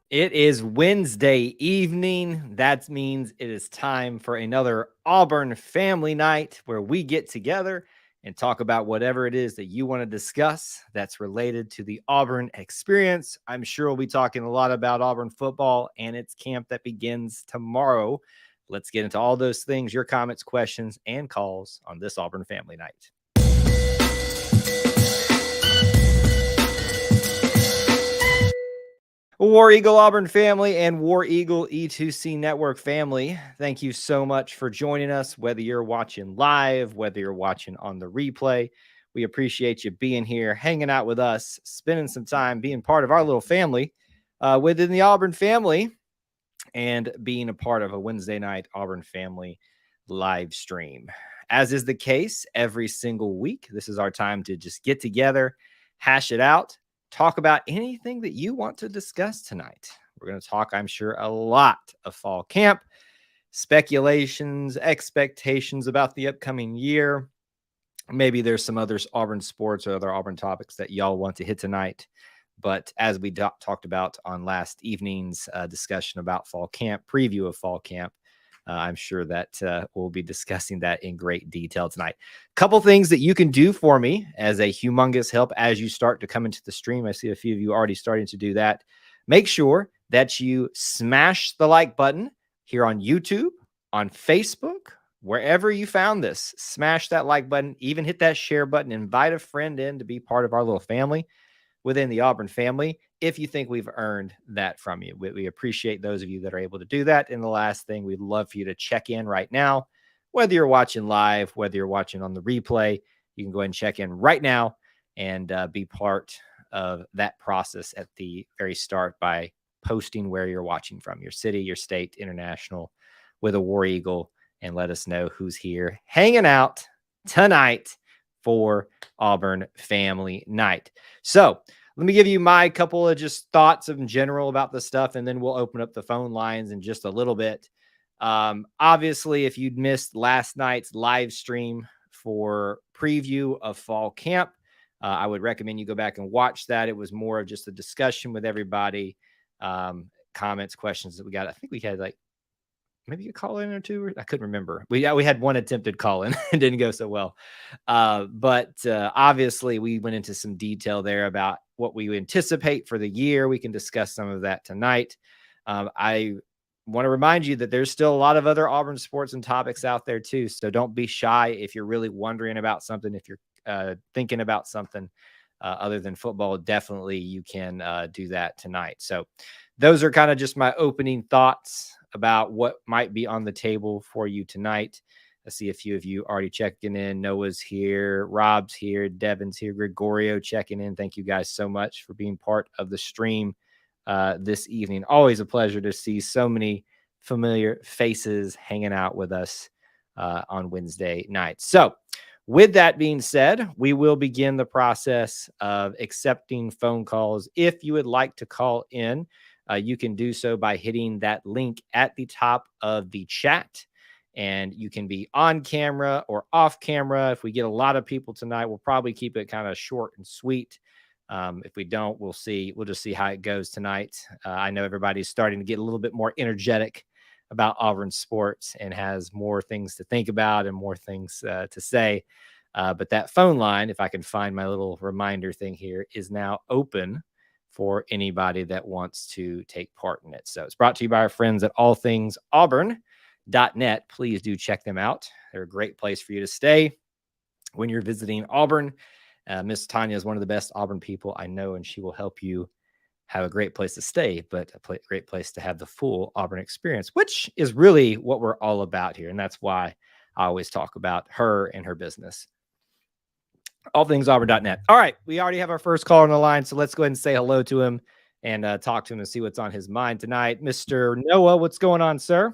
It is Wednesday evening. That means it is time for another Auburn family night where we get together and talk about whatever it is that you want to discuss that's related to the Auburn experience. I'm sure we'll be talking a lot about Auburn football and its camp that begins tomorrow. Let's get into all those things, your comments, questions, and calls on this Auburn family night. War Eagle Auburn family and War Eagle E2C Network family, thank you so much for joining us, whether you're watching live, whether you're watching on the replay. We appreciate you being here, hanging out with us, spending some time being part of our little family within the Auburn family, and being a part of a Wednesday night Auburn family live stream. As is the case every single week, this is our time to just get together, hash it out, talk about anything that you want to discuss tonight. We're going to talk, I'm sure, a lot of fall camp, speculations, expectations about the upcoming year. Maybe there's some other Auburn sports or other Auburn topics that y'all want to hit tonight. But as we talked about on last evening's discussion about fall camp, preview of fall camp, I'm sure that we'll be discussing that in great detail tonight. Couple things that you can do for me as a humongous help as you start to come into the stream. I see a few of you already starting to do that. Make sure that you smash the like button here on YouTube, on Facebook, wherever you found this. Smash that like button, even hit that share button, invite a friend in to be part of our little family within the Auburn family if you think we've earned that from you. We appreciate those of you that are able to do that. And the last thing, we'd love for you to check in right now, whether you're watching live, whether you're watching on the replay. You can go ahead and check in right now and be part of that process at the very start by posting where you're watching from, your city, your state, international, with a War Eagle, and let us know who's here hanging out tonight for Auburn family night. So let me give you my couple of just thoughts in general about the stuff, and then we'll open up the phone lines in just a little bit. Obviously, if you'd missed last night's live stream for preview of fall camp, I would recommend you go back and watch that. It was more of just a discussion with everybody, comments, questions that we got. I think we had like maybe a call in or two. I couldn't remember. We had one attempted call in. It didn't go so well. But obviously we went into some detail there about what we anticipate for the year. We can discuss some of that tonight. I want to remind you that there's still a lot of other Auburn sports and topics out there too. So don't be shy if you're really wondering about something, if you're thinking about something other than football, definitely you can do that tonight. So those are kind of just my opening thoughts about what might be on the table for you tonight. I see a few of you already checking in. Noah's here, Rob's here, Devin's here, Gregorio checking in. Thank you guys so much for being part of the stream this evening. Always a pleasure to see so many familiar faces hanging out with us on Wednesday night. So with that being said, we will begin the process of accepting phone calls. If you would like to call in, you can do so by hitting that link at the top of the chat, and you can be on camera or off camera. If we get a lot of people tonight, we'll probably keep it kind of short and sweet. If we don't, we'll see. We'll just see how it goes tonight. I know everybody's starting to get a little bit more energetic about Auburn sports and has more things to think about and more things to say. But that phone line, if I can find my little reminder thing here, is now open for anybody that wants to take part in it. So it's brought to you by our friends at allthingsauburn.net. Please do check them out. They're a great place for you to stay when you're visiting Auburn. Miss Tanya is one of the best Auburn people I know, and she will help you have a great place to stay, but a great place to have the full Auburn experience, which is really what we're all about here. And that's why I always talk about her and her business. Allthingsauburn.net. All right, we already have our first caller on the line, so let's go ahead and say hello to him and talk to him and see what's on his mind tonight. Mr. Noah, what's going on, sir?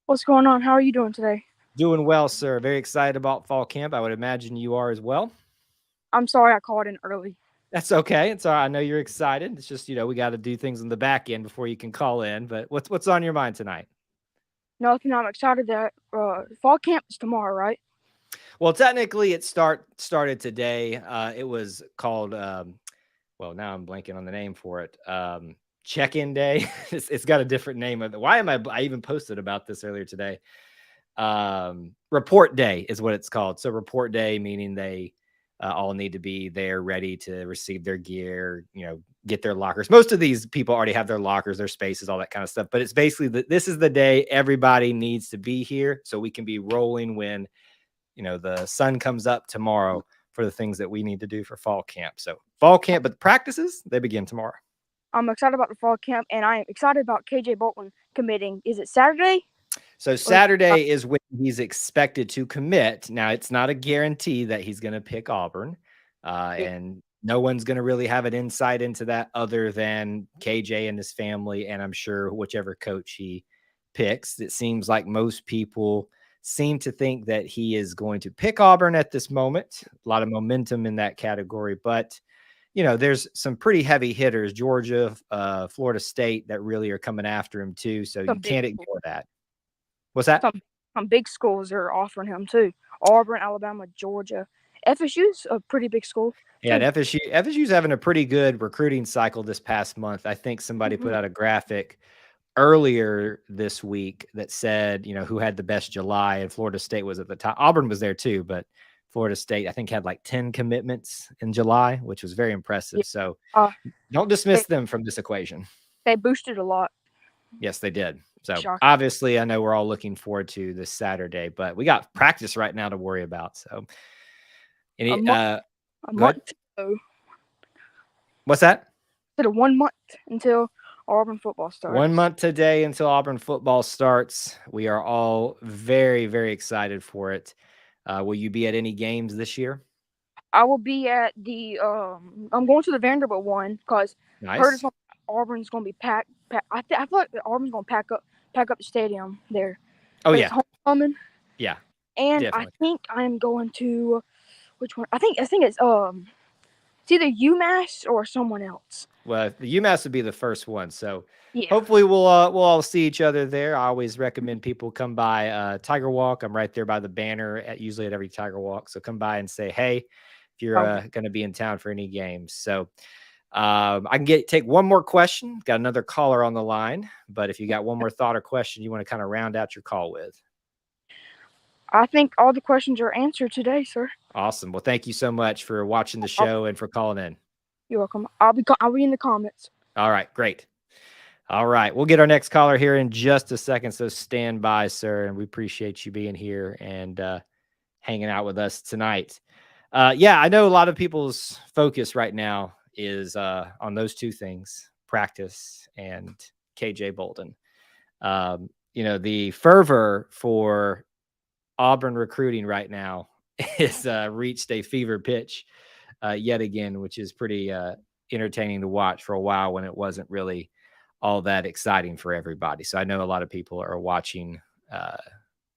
What's going on? How are you doing today? Doing well, sir. Very excited about fall camp. I would imagine you are as well. I'm sorry I called in early. That's okay. It's all right. I know you're excited. It's just, we got to do things in the back end before you can call in. But what's on your mind tonight? Nothing. I'm excited that fall camp is tomorrow, right? Well, technically, it started today. It was called. Well, now I'm blanking on the name for it. check-in day. It's got a different name. Why am I even posted about this earlier today. Report day is what it's called. So report day, meaning they all need to be there ready to receive their gear, get their lockers. Most of these people already have their lockers, their spaces, all that kind of stuff. But it's basically this is the day everybody needs to be here so we can be rolling when, the sun comes up tomorrow for the things that we need to do for fall camp. So fall camp, but the practices, they begin tomorrow. I'm excited about the fall camp, and I am excited about KJ Bolton committing. Is it Saturday? So Saturday is when he's expected to commit. Now, it's not a guarantee that he's going to pick Auburn, and no one's going to really have an insight into that other than KJ and his family, and I'm sure whichever coach he picks. It seems like most people seem to think that he is going to pick Auburn at this moment. A lot of momentum in that category, but there's some pretty heavy hitters, Georgia, Florida State, that really are coming after him too. So you can't ignore that. What's that? Some big schools are offering him too. Auburn, Alabama, Georgia. FSU's a pretty big school. Yeah, and FSU's having a pretty good recruiting cycle this past month. I think somebody put out a graphic earlier this week that said, who had the best July, and Florida State was at the top. Auburn was there too, but Florida State, I think, had like 10 commitments in July, which was very impressive. Yeah. So don't dismiss them from this equation. They boosted a lot. Yes, they did. So Shocking. obviously, I know we're all looking forward to this Saturday, but we got practice right now to worry about. So, a month ago. What's that? Instead of 1 month until Auburn football starts. 1 month today until Auburn football starts. We are all very, very excited for it. Will you be at any games this year? I will be at the. I'm going to the Vanderbilt one because nice. I heard Auburn's going to be packed. I feel like Auburn's going to pack up the stadium there. Oh, yeah. Homecoming. Yeah. And definitely. I think I'm going to which one? I think it's either UMass or someone else. Well, the UMass would be the first one, so yeah. Hopefully we'll all see each other there. I always recommend people come by Tiger Walk. I'm right there by the banner usually at every Tiger Walk, so come by and say hey if you're going to be in town for any games. So I can take one more question. Got another caller on the line, but if you got one more thought or question you want to kind of round out your call with. I think all the questions are answered today, sir. Awesome. Well, thank you so much for watching the show and for calling in. You're welcome. I'll be in the comments. All right, great. All right, we'll get our next caller here in just a second, so stand by, sir, and we appreciate you being here and hanging out with us tonight. Yeah, I know a lot of people's focus right now is on those two things, practice and KJ Bolton. The fervor for Auburn recruiting right now is reached a fever pitch yet again, which is pretty entertaining to watch for a while when it wasn't really all that exciting for everybody. So I know a lot of people are watching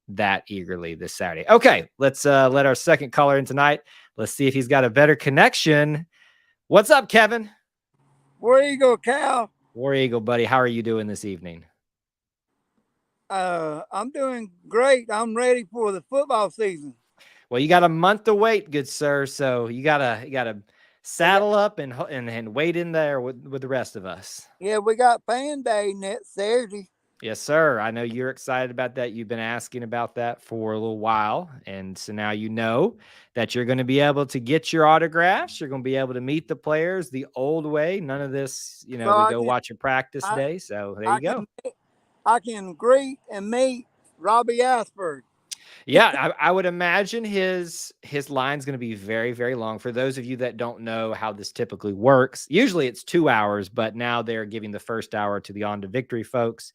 that eagerly this Saturday. Okay, let's let our second caller in tonight. Let's see if he's got a better connection. What's up, Kevin? War Eagle, Cal. War Eagle, buddy. How are you doing this evening? I'm doing great. I'm ready for the football season. Well, you got a month to wait, good sir. So you gotta saddle up and wait in there with the rest of us. Yeah, we got fan day next Saturday. Yes, sir. I know you're excited about that. You've been asking about that for a little while. And so now you know that you're going to be able to get your autographs. You're going to be able to meet the players the old way. None of this, we go watch a practice day. So there you go. I can greet and meet Robbie Asford. Yeah, I would imagine his line's going to be very, very long. For those of you that don't know how this typically works, usually it's 2 hours, but now they're giving the first hour to the On to Victory folks.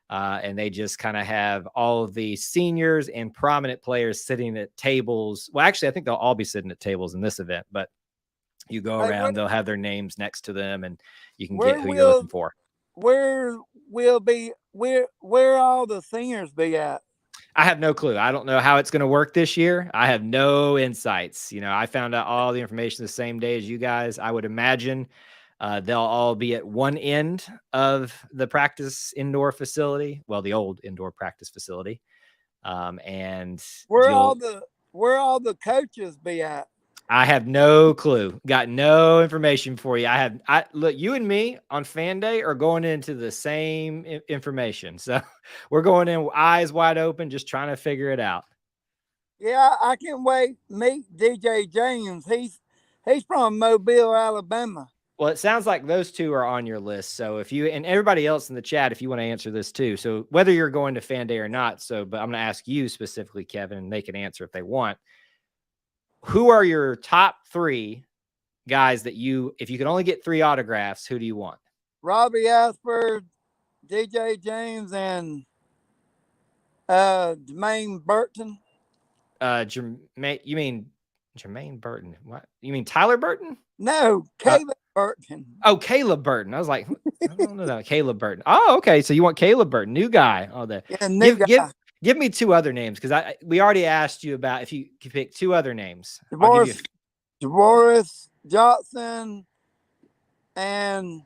And they just kind of have all of the seniors and prominent players sitting at tables. Well, actually, I think they'll all be sitting at tables in this event, but you go around, they'll have their names next to them and you can get who you're looking for. Where all the seniors be at? I have no clue. I don't know how it's going to work this year. I have no insights. I found out all the information the same day as you guys. I would imagine they'll all be at one end of the practice indoor facility. Well, the old indoor practice facility. And where all the coaches be at? I have no clue. Got no information for you. I look, you and me on fan day are going into the same information. So we're going in eyes wide open, just trying to figure it out. Yeah, I can't wait to meet DJ James. He's from Mobile, Alabama. Well, it sounds like those two are on your list. So if you and everybody else in the chat, if you want to answer this too. So whether you're going to fan day or not, but I'm going to ask you specifically, Kevin, and they can answer if they want. Who are your top 3 guys that if you could only get 3 autographs, who do you want? Robbie Ashford, DJ James, and Jermaine Burton. You mean Jermaine Burton? What? You mean Tyler Burton? No, Caleb Burton. Oh, Caleb Burton. I was like, I don't know that. Caleb Burton. Oh, okay. So you want Caleb Burton, new guy. Oh, new guy. Give me 2 other names, because we already asked you about if you could pick 2 other names. Javoris Johnson and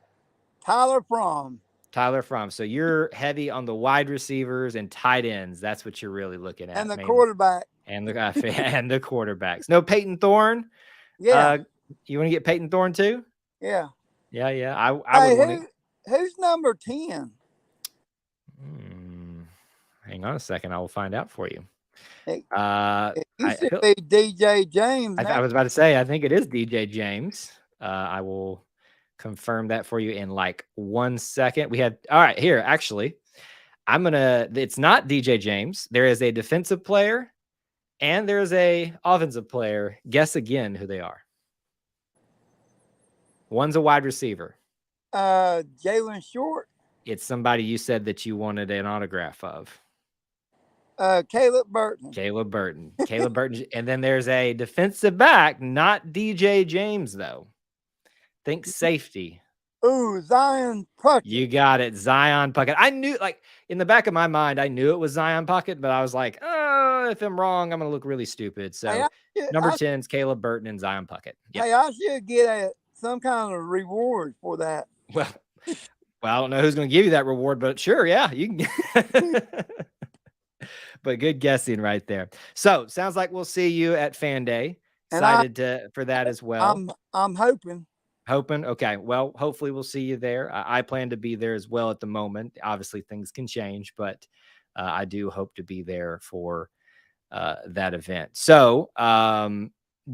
Tyler Fromm. Tyler Fromm. So you're heavy on the wide receivers and tight ends. That's what you're really looking at. And the quarterback. And the quarterbacks. No Peyton Thorne. Yeah. You want to get Peyton Thorne too? Yeah. Yeah. I would who's number 10? Hang on a second. I will find out for you. It should be DJ James. I was about to say, I think it is DJ James. I will confirm that for you in like 1 second. All right, here, actually, it's not DJ James. There is a defensive player and there's a offensive player. Guess again who they are. One's a wide receiver. Jalen Short. It's somebody you said that you wanted an autograph of. Caleb Burton. Caleb Burton. And then there's a defensive back, not DJ James, though. Think safety. Ooh, Zion Puckett. You got it, Zion Puckett. I knew, like, in the back of my mind, I knew it was Zion Puckett, but I was like, oh, if I'm wrong, I'm going to look really stupid. So number 10 is Caleb Burton and Zion Puckett. Yep. Hey, I should get some kind of reward for that. Well, I don't know who's going to give you that reward, but sure, yeah, you can. But good guessing right there. So sounds like we'll see you at Fan Day. Excited for that as well. I'm hoping. Okay. Well, hopefully we'll see you there. I plan to be there as well at the moment. Obviously things can change, but I do hope to be there for that event. So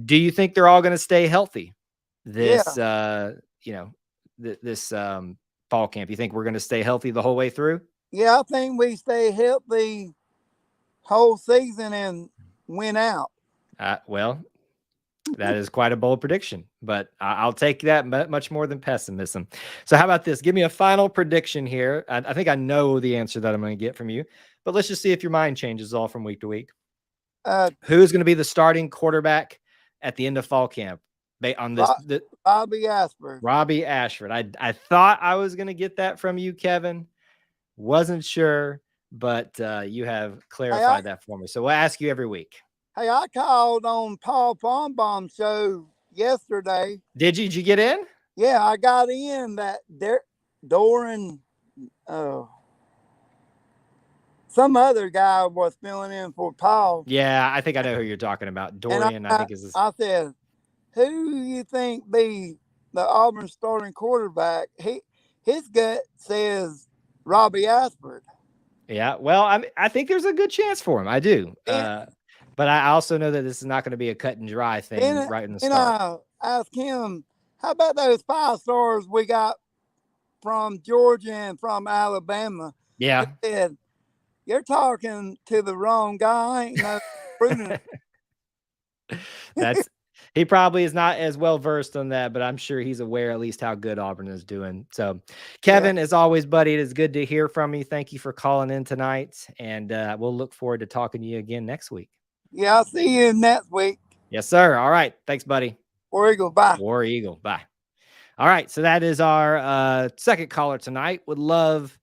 do you think they're all going to stay healthy this fall camp? You think we're going to stay healthy the whole way through? Yeah, I think we stay healthy whole season and win out. Well, that is quite a bold prediction, but I'll take that much more than pessimism. So how about this? Give me a final prediction here. I think I know the answer that I'm going to get from you, but let's just see if your mind changes all from week to week. Who's going to be the starting quarterback at the end of fall camp? On this, Robbie Ashford. Robbie Ashford. I thought I was going to get that from you, Kevin. Wasn't sure, but you have clarified that for me. So we'll ask you every week. Hey, I called on Paul Fonbaum's show yesterday. Did you get in? Yeah, I got in that Doran. Some other guy was filling in for Paul. Yeah, I think I know who you're talking about. Dorian, I think is. I said, who do you think be the Auburn starting quarterback? His gut says Robbie Ashford. Yeah, well, I think there's a good chance for him. I do. But I also know that this is not going to be a cut and dry thing right in the start. I asked him, how about those 5 stars we got from Georgia and from Alabama? Yeah. He said, you're talking to the wrong guy. He probably is not as well versed on that, but I'm sure he's aware at least how good Auburn is doing. So, Kevin, as always, buddy, it is good to hear from you. Thank you for calling in tonight, and we'll look forward to talking to you again next week. Yeah, I'll see you next week. Yes, sir. All right. Thanks, buddy. War Eagle, bye. War Eagle, bye. All right, so that is our second caller tonight. Would love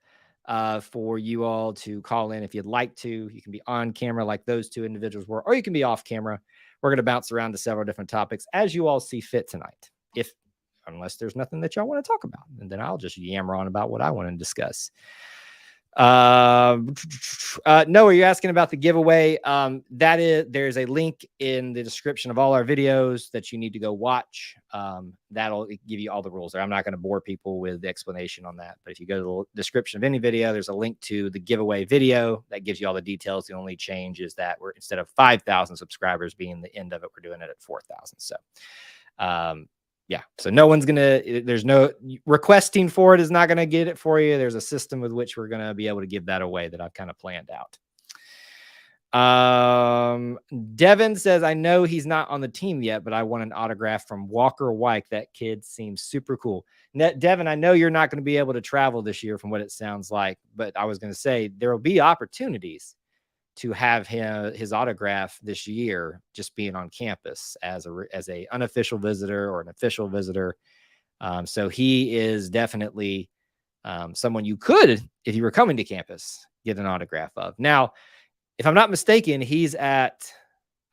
for you all to call in if you'd like to. You can be on camera like those 2 individuals were, or you can be off camera. We're going to bounce around to several different topics as you all see fit tonight. Unless there's nothing that y'all want to talk about, and then I'll just yammer on about what I want to discuss. No, are you asking about the giveaway? There's a link in the description of all our videos that you need to go watch. That'll give you all the rules there. I'm not going to bore people with the explanation on that, but if you go to the description of any video, there's a link to the giveaway video that gives you all the details. The only change is that we're, instead of 5,000 subscribers being the end of it, we're doing it at 4,000. So, yeah, so no one's there's no requesting for it is not going to get it for you. There's a system with which we're going to be able to give that away that I've kind of planned out. Devin says, I know he's not on the team yet, but I want an autograph from Walker White. That kid seems super cool. Devin, I know you're not going to be able to travel this year from what it sounds like, but I was going to say there will be opportunities to have his autograph this year, just being on campus as a unofficial visitor or an official visitor. So he is definitely someone you could, if you were coming to campus, get an autograph of. Now, if I'm not mistaken, he's at,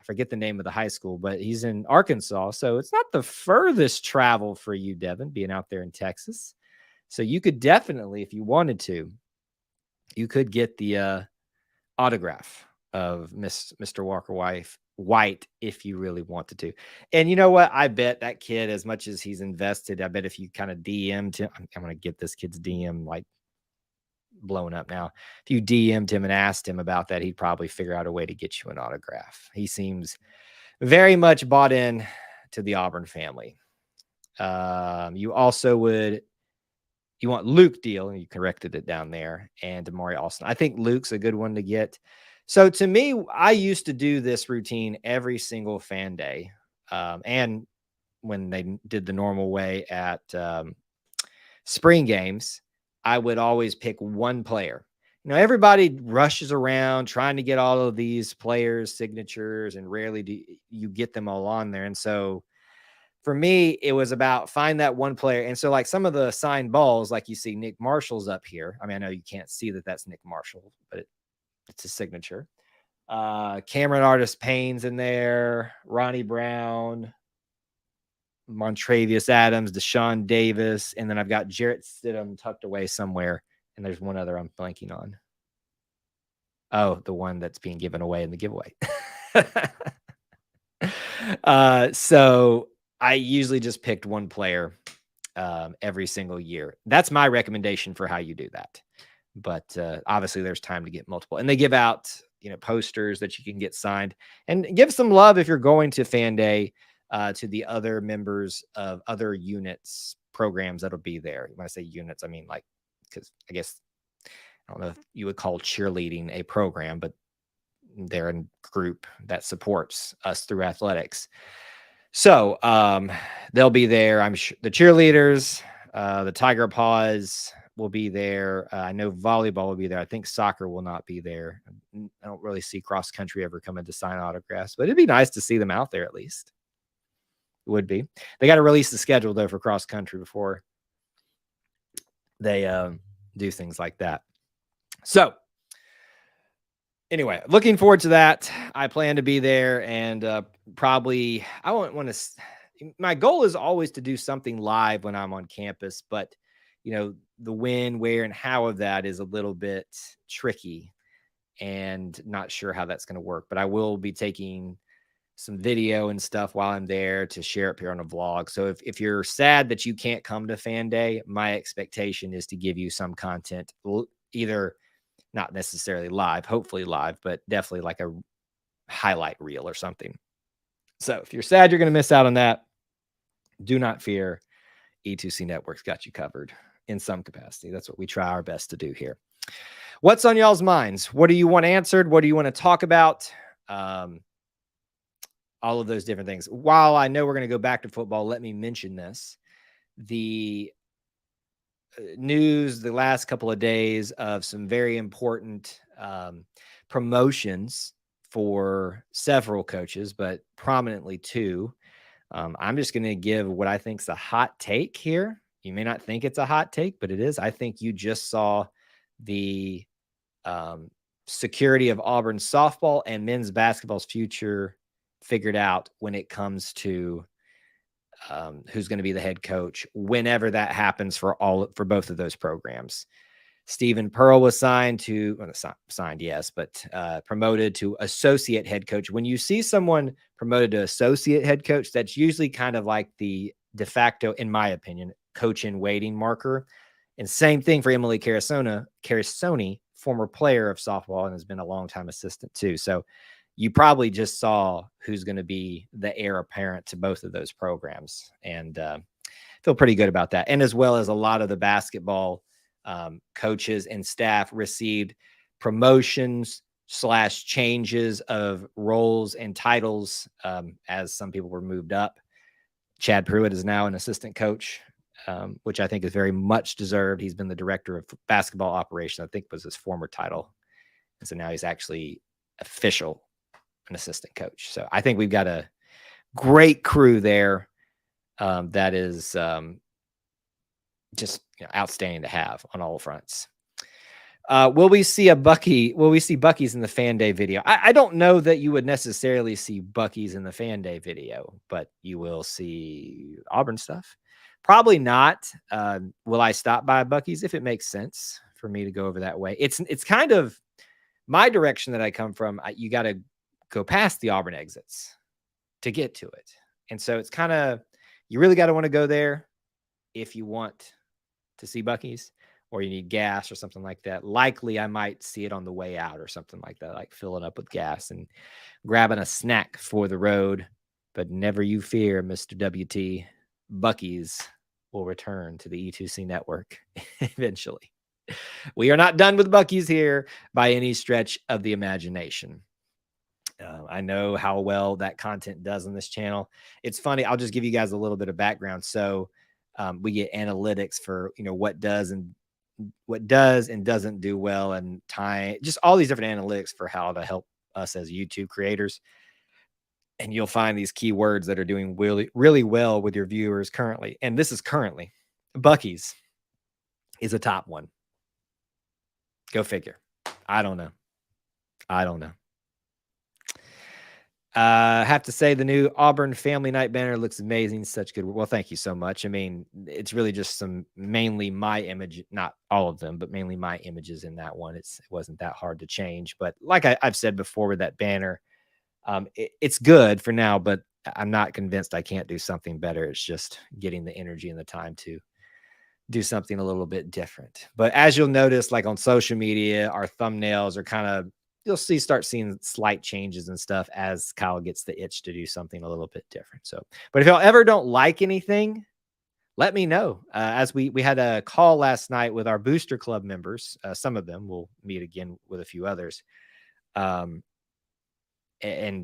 I forget the name of the high school, but he's in Arkansas. So it's not the furthest travel for you, Devin, being out there in Texas. So you could definitely, if you wanted to, you could get the autograph of Mr. Walker White if you really wanted to. And you know what? I bet that kid, as much as he's invested, I bet if you kind of DM'd him, I'm going to get this kid's DM like blown up now. If you DM'd him and asked him about that, he'd probably figure out a way to get you an autograph. He seems very much bought in to the Auburn family. You also you want Luke Deal, and you corrected it down there, and Damari Austin. I think Luke's a good one to get. So to me, I used to do this routine every single fan day. And when they did the normal way at spring games, I would always pick one player. You know, everybody rushes around trying to get all of these players' signatures, and rarely do you get them all on there. And so for me, it was about find that one player. And so like some of the signed balls, like you see Nick Marshall's up here. I mean, I know you can't see that that's Nick Marshall, but it's his signature. Cameron Artist Payne's in there, Ronnie Brown, Montravius Adams, Deshaun Davis, and then I've got Jarrett Stidham tucked away somewhere. And there's one other I'm blanking on. Oh, the one that's being given away in the giveaway. So I usually just picked one player every single year. That's my recommendation for how you do that. But obviously there's time to get multiple, and they give out, posters that you can get signed, and give some love if you're going to fan day to the other members of other units programs that'll be there. When I say units, I mean like, because I guess I don't know if you would call cheerleading a program, but they're a group that supports us through athletics. So they'll be there. I'm sure the cheerleaders, the Tiger Paws will be there. I know volleyball will be there. I think soccer will not be there. I don't really see cross country ever coming to sign autographs, but it'd be nice to see them out there at least. It would be. They got to release the schedule though for cross country before they do things like that. So anyway, looking forward to that. I plan to be there, and probably I won't want to. My goal is always to do something live when I'm on campus, but the when, where, and how of that is a little bit tricky, and not sure how that's going to work. But I will be taking some video and stuff while I'm there to share up here on a vlog. So if you're sad that you can't come to fan day, my expectation is to give you some content, either not necessarily live, hopefully live, but definitely like a highlight reel or something. So if you're sad you're going to miss out on that, do not fear. E2C Network's got you covered in some capacity. That's what we try our best to do here. What's on y'all's minds? What do you want answered? What do you want to talk about? All of those different things. While I know we're going to go back to football, let me mention this. The news the last couple of days of some very important promotions for several coaches, but prominently two. I'm just going to give what I think is a hot take here. You may not think it's a hot take, but it is. I think you just saw the security of Auburn softball and men's basketball's future figured out when it comes to who's going to be the head coach whenever that happens for both of those programs. Stephen Pearl was signed, yes, but promoted to associate head coach. When you see someone promoted to associate head coach, that's usually kind of like the de facto, in my opinion, coach in waiting marker. And same thing for Emily Carasoni, former player of softball and has been a longtime assistant too. So you probably just saw who's going to be the heir apparent to both of those programs, and feel pretty good about that. And as well as a lot of the basketball coaches and staff received promotions / changes of roles and titles as some people were moved up. Chad Pruitt is now an assistant coach, which I think is very much deserved. He's been the director of basketball operations, I think was his former title. And so now he's actually an assistant coach. So I think we've got a great crew there that is just outstanding to have on all fronts. Will we see Buc-ee's in the Fan Day video? I don't know that you would necessarily see Buc-ee's in the Fan Day video, but you will see Auburn stuff. Probably not. Will I stop by Buc-ee's if it makes sense for me to go over that way? It's kind of my direction that I come from. You got to go past the Auburn exits to get to it. And so it's kind of, you really got to want to go there if you want to see Buc-ee's, or you need gas or something like that. Likely I might see it on the way out or something like that, like filling up with gas and grabbing a snack for the road. But never you fear, Mr. WT, Buc-ee's will return to the E2C network eventually. We are not done with Buc-ee's here by any stretch of the imagination. I know how well that content does on this channel. It's funny. I'll just give you guys a little bit of background. So we get analytics for, what does and doesn't do well, and time, just all these different analytics for how to help us as YouTube creators. And you'll find these keywords that are doing really, really well with your viewers currently. And this is currently Buc-ee's is a top one. Go figure. I don't know. I have to say the new Auburn Family Night banner looks amazing. Such good. Well, thank you so much. I mean, it's really just mainly my image, not all of them, but mainly my images in that one. It wasn't that hard to change. But like I've said before with that banner, it's good for now, but I'm not convinced I can't do something better. It's just getting the energy and the time to do something a little bit different. But as you'll notice, like on social media, our thumbnails are kind of, you'll start seeing slight changes and stuff as Kyle gets the itch to do something a little bit different. So, but if y'all ever don't like anything, let me know. As we had a call last night with our Booster Club members, some of them, will meet again with a few others, and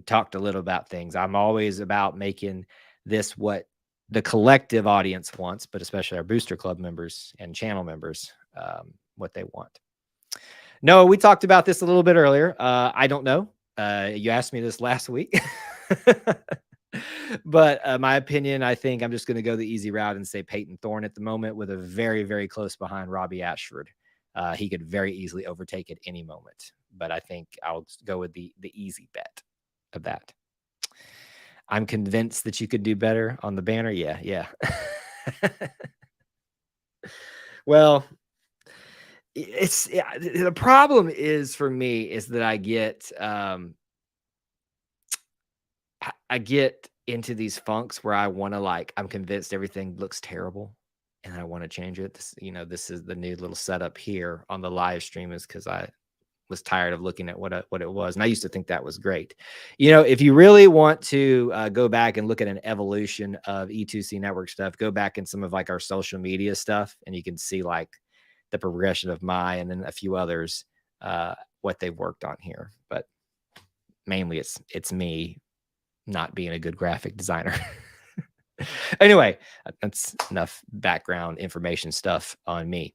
talked a little about things. I'm always about making this what the collective audience wants, but especially our Booster Club members and channel members, what they want. No, we talked about this a little bit earlier. I don't know. You asked me this last week. But my opinion, I think I'm just going to go the easy route and say Peyton Thorne at the moment, with a very, very close behind Robbie Ashford. He could very easily overtake at any moment. But I think I'll go with the easy bet of that. I'm convinced that you could do better on the banner. Yeah. Well, the problem is for me is that I get into these funks where I want to, I'm convinced everything looks terrible and I want to change it. This is the new little setup here on the live stream, is because I was tired of looking at what it was. And I used to think that was great. If you really want to go back and look at an evolution of E2C network stuff, go back in some of our social media stuff, and you can see the progression of and then a few others, what they've worked on here. But mainly it's me not being a good graphic designer. Anyway, that's enough background information stuff on me.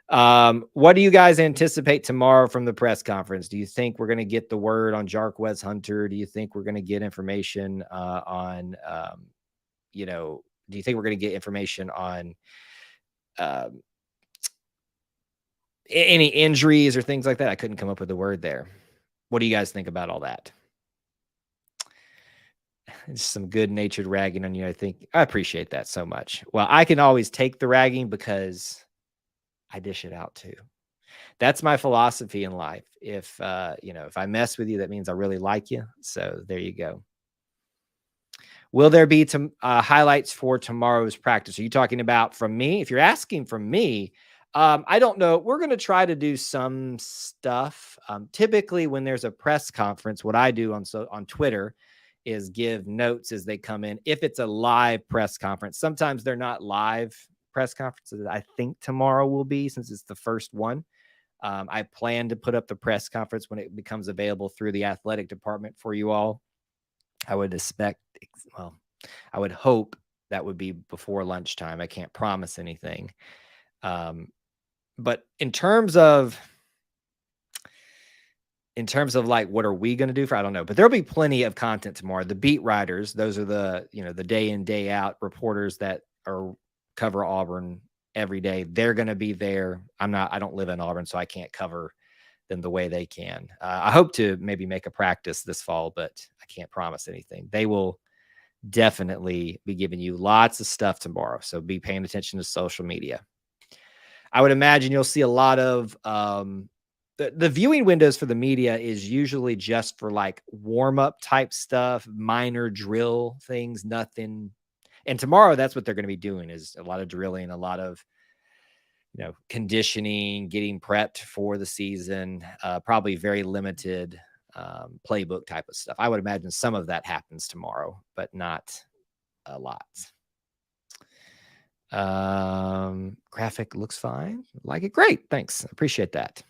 What do you guys anticipate tomorrow from the press conference? Do you think we're going to get the word on Jarquez Hunter? Do you think we're going to get information on, do you think we're going to get information on any injuries or things like that? I couldn't come up with a word there. What do you guys think about all that? It's some good-natured ragging on you. I appreciate that so much. Well, I can always take the ragging because I dish it out too. That's my philosophy in life. If if I mess with you, that means I really like you. So there you go. Will there be highlights for tomorrow's practice? Are you talking about from me? If you're asking from me, I don't know. We're going to try to do some stuff. Typically, when there's a press conference, what I do on Twitter is give notes as they come in. If it's a live press conference, sometimes they're not live press conferences. I think tomorrow will be, since it's the first one. I plan to put up the press conference when it becomes available through the athletic department for you all. I would I would hope that would be before lunchtime. I can't promise anything. But in terms of like, what are we going to do I don't know, but there'll be plenty of content tomorrow. The beat writers, those are the day in, day out reporters that cover Auburn every day. They're going to be there. I don't live in Auburn, so I can't cover them the way they can. I hope to maybe make a practice this fall, but I can't promise anything. They will definitely be giving you lots of stuff tomorrow. So be paying attention to social media. I would imagine you'll see a lot of the viewing windows for the media is usually just for like warm-up type stuff, minor drill things, nothing. And tomorrow, that's what they're going to be doing, is a lot of drilling, a lot of conditioning, getting prepped for the season, probably very limited playbook type of stuff. I would imagine some of that happens tomorrow, but not a lot. Graphic looks fine. Like it. Great. Thanks. Appreciate that.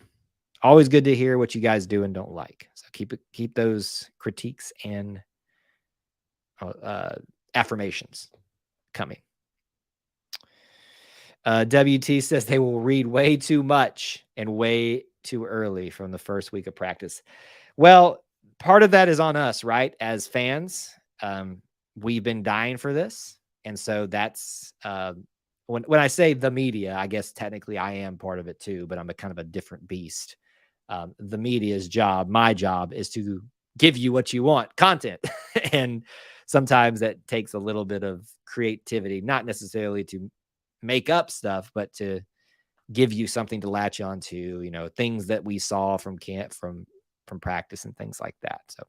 Always good to hear what you guys do and don't like. So keep those critiques and affirmations coming. WT says they will read way too much and way too early from the first week of practice. Well, part of that is on us, right? As fans, we've been dying for this. And so that's when I say the media, I guess technically I am part of it too, but I'm a kind of a different beast. The media's job, my job, is to give you what you want, content. And sometimes that takes a little bit of creativity, not necessarily to make up stuff, but to give you something to latch onto, things that we saw from camp, from practice and things like that. So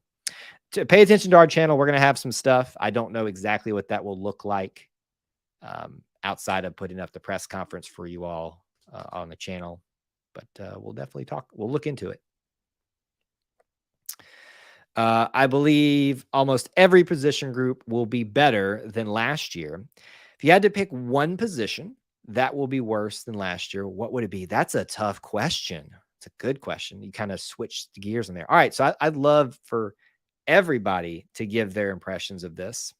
to pay attention to our channel, we're going to have some stuff. I don't know exactly what that will look like outside of putting up the press conference for you all on the channel, but we'll definitely talk. We'll look into it. I believe almost every position group will be better than last year. If you had to pick one position that will be worse than last year, what would it be? That's a tough question. It's a good question. You kind of switched gears in there. All right. So I'd love for everybody to give their impressions of this.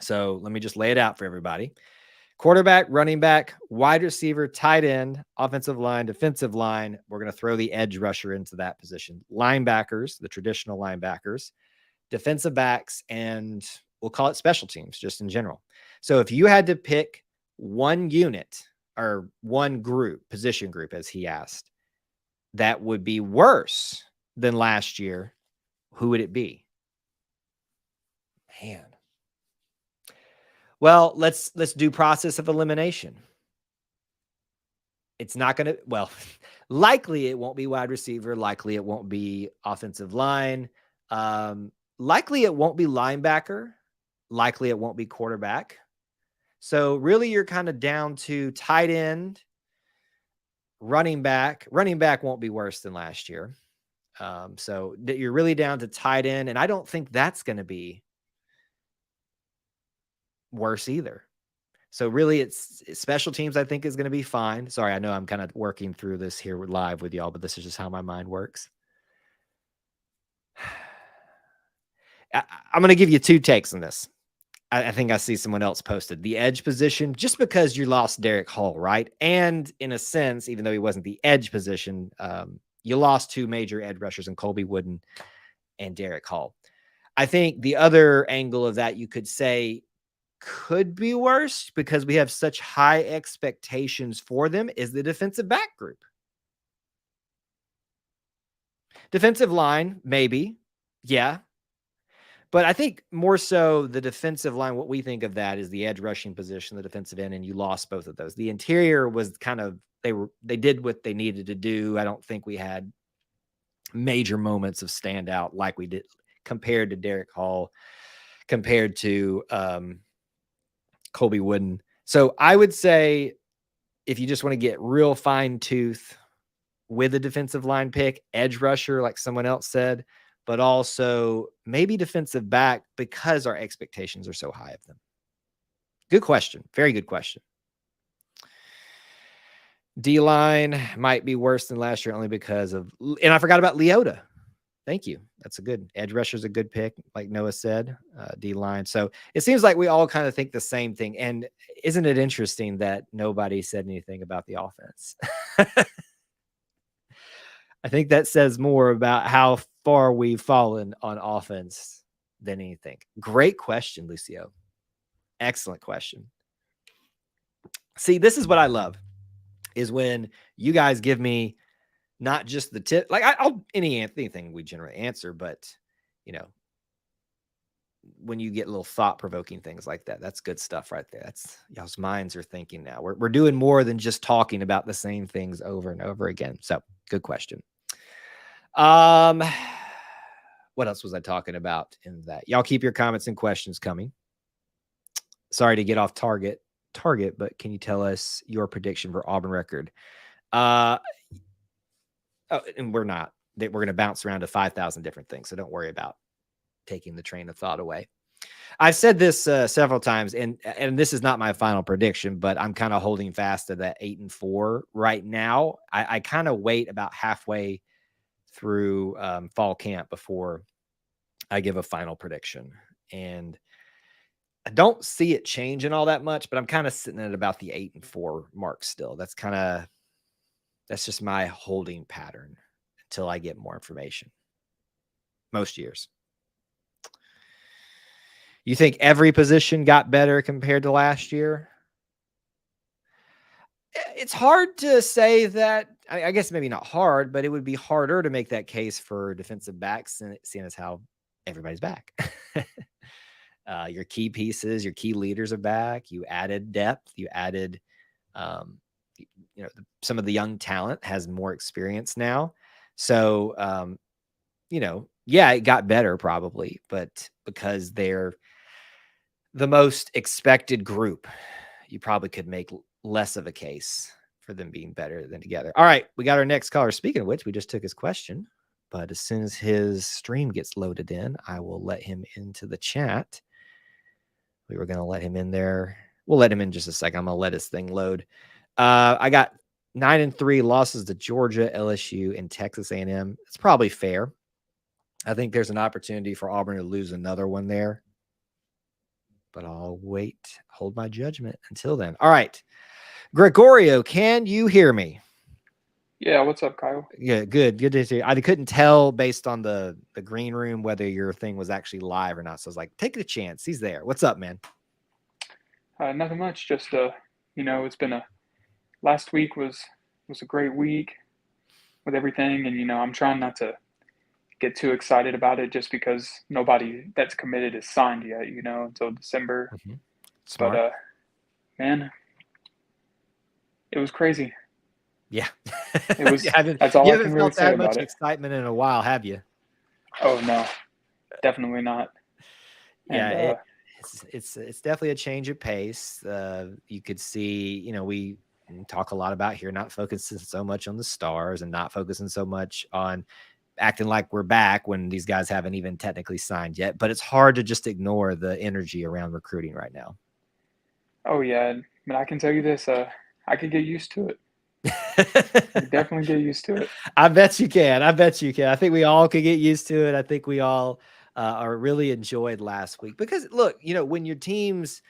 So let me just lay it out for everybody. Quarterback, running back, wide receiver, tight end, offensive line, defensive line. We're going to throw the edge rusher into that position. Linebackers, the traditional linebackers, defensive backs, and we'll call it special teams just in general. So if you had to pick one unit or one group, position group, as he asked, that would be worse than last year, who would it be? Man. Well, let's do process of elimination. It's not going to, likely it won't be wide receiver. Likely it won't be offensive line. Likely it won't be linebacker. Likely it won't be quarterback. So really you're kind of down to tight end, running back. Running back won't be worse than last year. So you're really down to tight end. And I don't think that's going to be worse either. So really it's special teams, I think, is going to be fine. Sorry, I know I'm kind of working through this here live with y'all, but this is just how my mind works. I'm going to give you two takes on this. I think I see someone else posted the edge position, just because you lost Derek Hall, right? And in a sense, even though he wasn't the edge position, you lost two major edge rushers in Colby Wooden and Derek Hall. I think the other angle of that, you could say, could be worse because we have such high expectations for them, is the defensive back group. Defensive line, maybe. Yeah. But I think more so the defensive line, what we think of that is the edge rushing position, the defensive end, and you lost both of those. The interior was kind of they did what they needed to do. I don't think we had major moments of standout like we did compared to Derek Hall, compared to Colby Wooden. So I would say if you just want to get real fine tooth with a defensive line pick, edge rusher, like someone else said, but also maybe defensive back because our expectations are so high of them. Good question. Very good question. D-line might be worse than last year only because of, and I forgot about Leota. Thank you. That's a good edge rusher is a good pick, like Noah said, D-line. So it seems like we all kind of think the same thing. And isn't it interesting that nobody said anything about the offense? I think that says more about how far we've fallen on offense than anything. Great question, Lucio. Excellent question. See, this is what I love, is when you guys give me not just the tip, like I'll anything we generally answer, but you know, when you get little thought-provoking things like that, that's good stuff right there. That's y'all's minds are thinking now. We're doing more than just talking about the same things over and over again. So good question. What else was I talking about in that? Y'all keep your comments and questions coming. Sorry to get off target, but can you tell us your prediction for Auburn record? And we're not. We're going to bounce around to 5,000 different things, so don't worry about taking the train of thought away. I've said this several times, and this is not my final prediction, but I'm kind of holding fast to that 8-4 right now. I kind of wait about halfway through fall camp before I give a final prediction, and I don't see it changing all that much, but I'm kind of sitting at about the 8-4 mark still. That's just my holding pattern until I get more information. Most years. You think every position got better compared to last year? It's hard to say that. I guess maybe not hard, but it would be harder to make that case for defensive backs, seeing as how everybody's back. Your key pieces, your key leaders are back. You added depth. You added, some of the young talent has more experience now. So, yeah, it got better probably, but because they're the most expected group, you probably could make less of a case for them being better than together. All right, we got our next caller. Speaking of which, we just took his question, but as soon as his stream gets loaded in, I will let him into the chat. We were going to let him in there. We'll let him in just a second. I'm going to let his thing load. I got 9-3 losses to Georgia, LSU, and Texas A&M. It's probably fair. I think there's an opportunity for Auburn to lose another one there, but I'll wait, hold my judgment until then. All right. Gregorio, can you hear me? Yeah, what's up, Kyle? Yeah, good. Good to see you. I couldn't tell based on the green room whether your thing was actually live or not. So I was like, take a chance. He's there. What's up, man? Nothing much. Just it's been last week was a great week with everything, and I'm trying not to get too excited about it just because nobody that's committed is signed yet, until December. Mm-hmm. Smart. But man, it was crazy. Yeah. It was. That's all I can really say about it. You haven't felt that much excitement in a while, have you? Oh no, definitely not. Yeah, it's definitely a change of pace. You could see, we talk a lot about here, not focusing so much on the stars and not focusing so much on acting like we're back when these guys haven't even technically signed yet. But it's hard to just ignore the energy around recruiting right now. Oh yeah, but I can tell you this, I could get used to it. Definitely get used to it. I bet you can. I think we all could get used to it. I think we all are really enjoyed last week because look, when your team's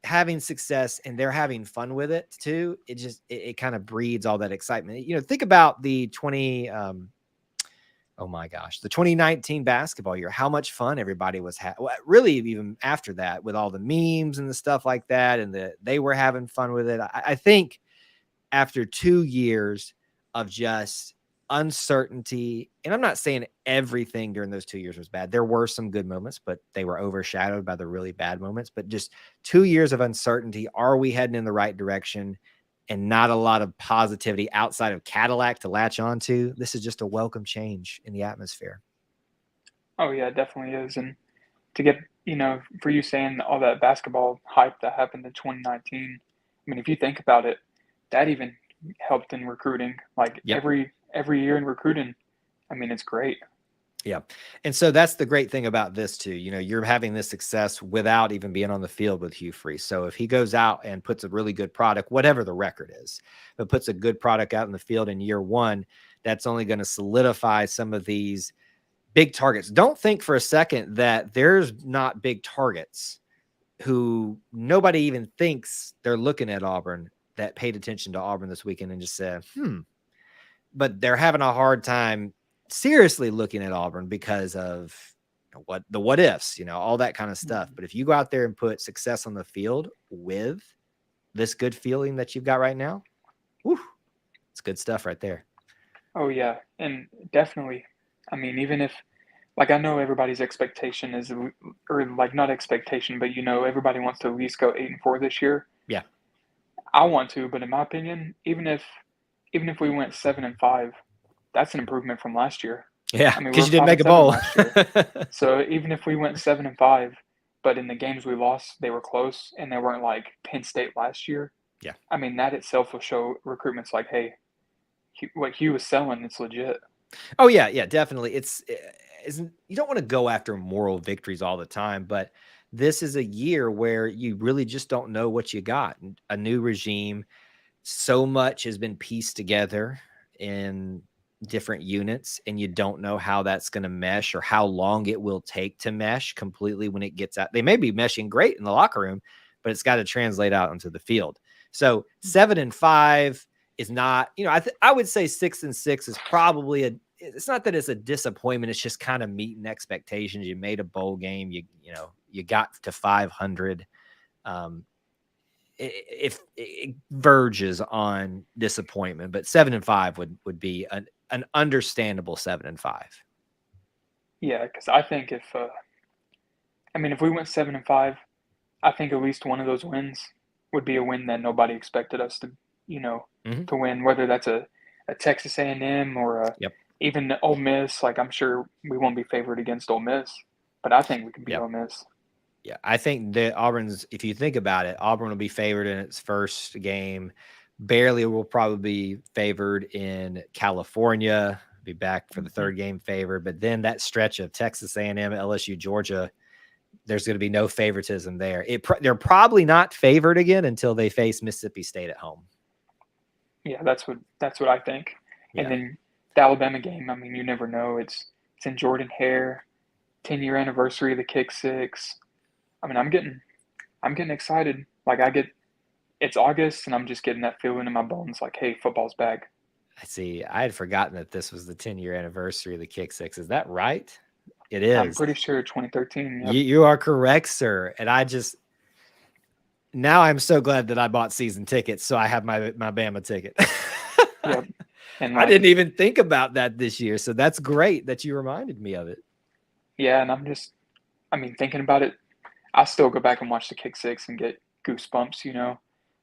having success and they're having fun with it too, it kind of breeds all that excitement. Think about the 2019 basketball year, how much fun everybody was really even after that with all the memes and the stuff like that. And they were having fun with it. I think after 2 years of just uncertainty, and I'm not saying everything during those 2 years was bad. There were some good moments, but they were overshadowed by the really bad moments. But just 2 years of uncertainty. Are we heading in the right direction? and not a lot of positivity outside of Cadillac to latch onto, this is just a welcome change in the atmosphere. Oh yeah, it definitely is. And to get, for you saying all that basketball hype that happened in 2019, I mean, if you think about it, that even helped in recruiting. Like Yep. every year in recruiting, I mean, it's great. Yeah. And so that's the great thing about this too. You're having this success without even being on the field with Hugh Freeze. So if he goes out and puts a really good product, whatever the record is, but puts a good product out in the field in year one, that's only going to solidify some of these big targets. Don't think for a second that there's not big targets who nobody even thinks they're looking at Auburn that paid attention to Auburn this weekend and just said, but they're having a hard time seriously looking at Auburn because of what ifs, all that kind of stuff. But if you go out there and put success on the field with this good feeling that you've got right now, it's good stuff right there. Oh yeah. And definitely, I mean, even if, like, I know everybody's expectation is, or like not expectation, but everybody wants to at least go 8-4 this year. Yeah. I want to, but in my opinion, even if we went 7-5, that's an improvement from last year. Yeah, I mean, because you didn't make a bowl last year. So even if we went 7-5, but in the games we lost, they were close and they weren't like Penn State last year. Yeah. I mean, that itself will show recruitment's like, hey, what Hugh was selling, it's legit. Oh yeah, definitely. You don't want to go after moral victories all the time, but this is a year where you really just don't know what you got. A new regime, so much has been pieced together in different units, and you don't know how that's going to mesh or how long it will take to mesh completely when it gets out. They may be meshing great in the locker room, but it's got to translate out onto the field. So 7-5 is not, I would say 6-6 is probably it's not that it's a disappointment. It's just kind of meeting expectations. You made a bowl game. You got to 500. If it verges on disappointment, but 7-5 would be an understandable 7-5. Yeah, because I think if we went 7-5, I think at least one of those wins would be a win that nobody expected us to, to win. Whether that's a Texas A&M or even Ole Miss. Like, I'm sure we won't be favored against Ole Miss, but I think we could beat Ole Miss. Yeah, I think that Auburn's, if you think about it, Auburn will be favored in its first game. Barely will probably be favored in California, be back for the third game favored. But then that stretch of Texas A&M, LSU, Georgia, there's going to be no favoritism there. They're probably not favored again until they face Mississippi State at home. Yeah, that's what I think. Yeah. And then the Alabama game, I mean, you never know. It's in Jordan Hare, 10-year anniversary of the kick six. I mean, I'm getting excited. Like, it's August and I'm just getting that feeling in my bones like, hey, football's back. I see. I had forgotten that this was the 10-year anniversary of the kick six. Is that right? It is. I'm pretty sure 2013. Yep. You are correct, sir. And now I'm so glad that I bought season tickets, so I have my Bama ticket. Yep. And I didn't even think about that this year, so that's great that you reminded me of it. Yeah, and I'm thinking about it, I still go back and watch the kick six and get goosebumps,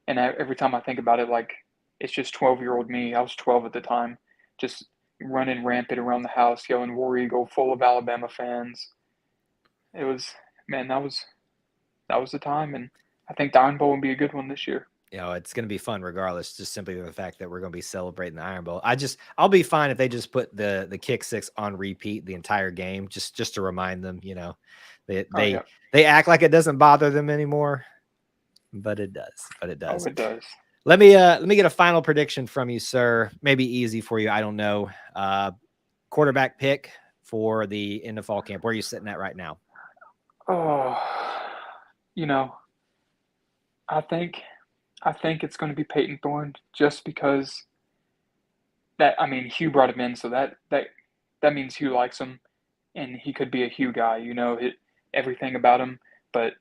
And every time I think about it, like, it's just 12-year-old me. I was 12 at the time, just running rampant around the house, yelling War Eagle, full of Alabama fans. It was, man, that was the time, and I think the Iron Bowl will be a good one this year. It's going to be fun regardless, just simply the fact that we're going to be celebrating the Iron Bowl. I'll be fine if they just put the kick six on repeat the entire game, just to remind them, they act like it doesn't bother them anymore, but it does. Oh, it does. Let me get a final prediction from you, sir. Maybe easy for you. I don't know. Quarterback pick for the end of fall camp. Where are you sitting at right now? Oh, I think it's going to be Peyton Thorne, just because Hugh brought him in, so that means Hugh likes him, and he could be a Hugh guy, everything about him. But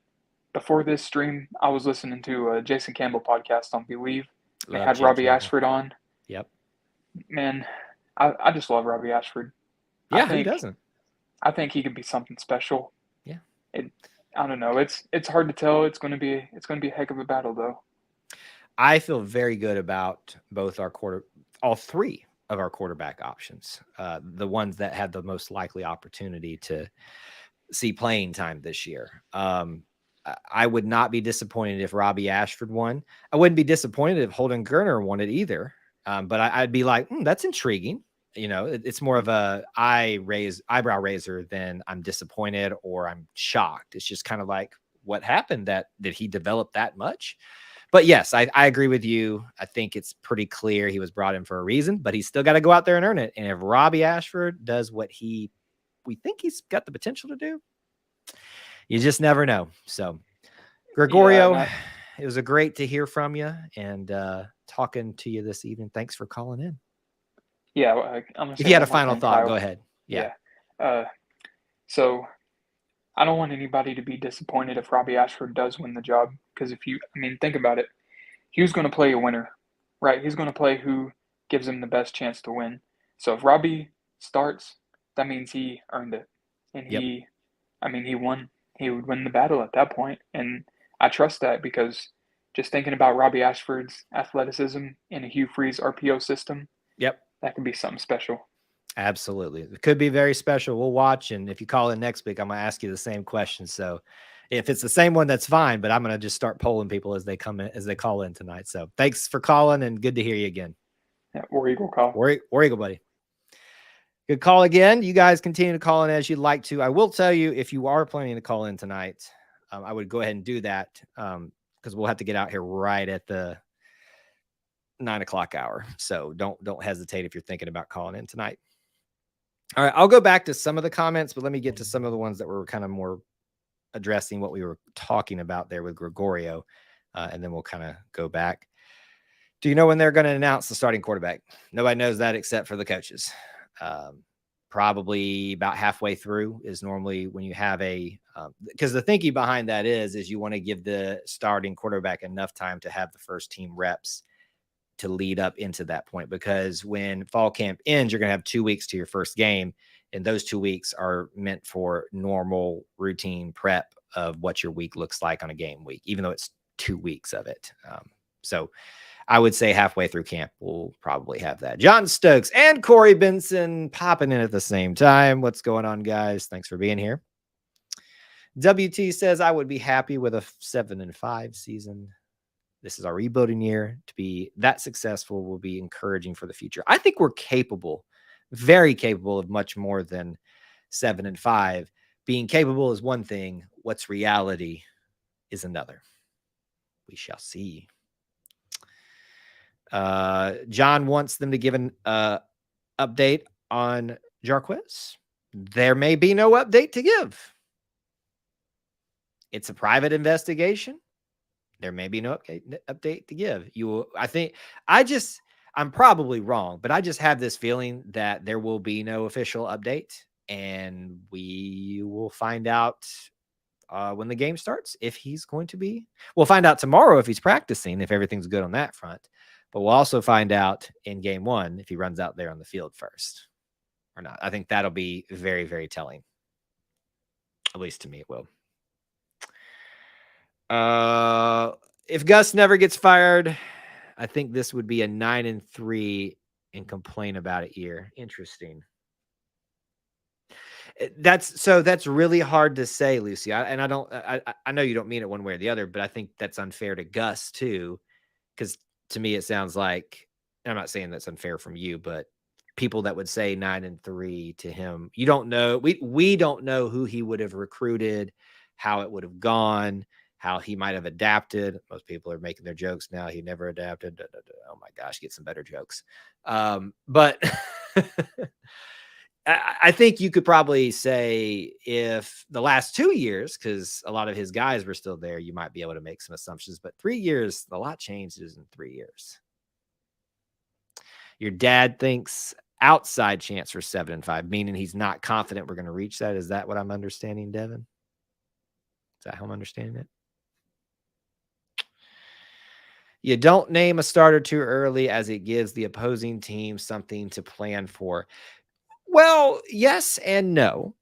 before this stream, I was listening to a Jason Campbell podcast on Believe. They had Robbie Ashford on. Yep. Man, I just love Robbie Ashford. Yeah, who doesn't? I think he could be something special. Yeah. I don't know. It's hard to tell. It's going to be a heck of a battle, though. I feel very good about all three of our quarterback options, the ones that had the most likely opportunity to see playing time this year. I would not be disappointed if Robbie Ashford won. I wouldn't be disappointed if Holden Geriner won it either. But I'd be like, that's intriguing. It's more of a eyebrow raiser than I'm disappointed or I'm shocked. It's just kind of like, what happened? Did he develop that much? But yes, I agree with you. I think it's pretty clear he was brought in for a reason, but he's still got to go out there and earn it. And if Robbie Ashford does what we think he's got the potential to do, you just never know. So, Gregorio, it was great to hear from you and talking to you this evening. Thanks for calling in. Yeah, I'm if you had a final thought, Kyle, go ahead. Yeah. So I don't want anybody to be disappointed if Robbie Ashford does win the job, because think about it. He was going to play a winner, right? He's going to play who gives him the best chance to win. So if Robbie starts, that means he earned it. And he won. He would win the battle at that point. And I trust that, because just thinking about Robbie Ashford's athleticism in a Hugh Freeze RPO system, that could be something special. Absolutely. It could be very special. We'll watch. And if you call in next week, I'm going to ask you the same question. So if it's the same one, that's fine, but I'm going to just start polling people as they call in tonight. So thanks for calling, and good to hear you again. Yeah, War Eagle call. War Eagle, buddy. Good call again. You guys continue to call in as you'd like to. I will tell you, if you are planning to call in tonight, I would go ahead and do that, because we'll have to get out here right at the 9 o'clock hour. So don't hesitate if you're thinking about calling in tonight. All right, I'll go back to some of the comments, but let me get to some of the ones that were kind of more addressing what we were talking about there with Gregorio, and then we'll kind of go back. Do you know when they're going to announce the starting quarterback? Nobody knows that except for the coaches. Probably about halfway through is normally when you have because the thinking behind that is you want to give the starting quarterback enough time to have the first team reps to lead up into that point, because when fall camp ends, you're going to have 2 weeks to your first game. And those 2 weeks are meant for normal routine prep of what your week looks like on a game week, even though it's 2 weeks of it. So I would say halfway through camp, we'll probably have that. John Stokes and Corey Benson popping in at the same time. What's going on, guys? Thanks for being here. WT says, I would be happy with a 7-5 season. This is our rebuilding year. To be that successful will be encouraging for the future. I think we're capable, very capable of much more than 7-5. Being capable is one thing. What's reality is another. We shall see. John wants them to give an update on Jarquez. There may be no update to give. It's a private investigation. There may be no update to give. I'm probably wrong, but I just have this feeling that there will be no official update, and we will find out when the game starts if he's going to be. We'll find out tomorrow if he's practicing, if everything's good on that front. But we'll also find out in game 1 if he runs out there on the field first or not. I think that'll be very, very telling. At least to me, it will. If Gus never gets fired, I think this would be a 9-3 and complain about it year. Interesting. That's really hard to say, Lucy. I know you don't mean it one way or the other, but I think that's unfair to Gus too, because to me it sounds like, I'm not saying that's unfair from you, but people that would say 9-3 to him, you don't know. We don't know who he would have recruited, how it would have gone, how he might have adapted. Most people are making their jokes now. He never adapted. Oh my gosh, get some better jokes. But I think you could probably say if the last 2 years, because a lot of his guys were still there, you might be able to make some assumptions. But 3 years, a lot changes in 3 years. Your dad thinks outside chance for 7-5, meaning he's not confident we're going to reach that. Is that what I'm understanding, Devin? Is that how I'm understanding it? You don't name a starter too early, as it gives the opposing team something to plan for. Well, yes and no.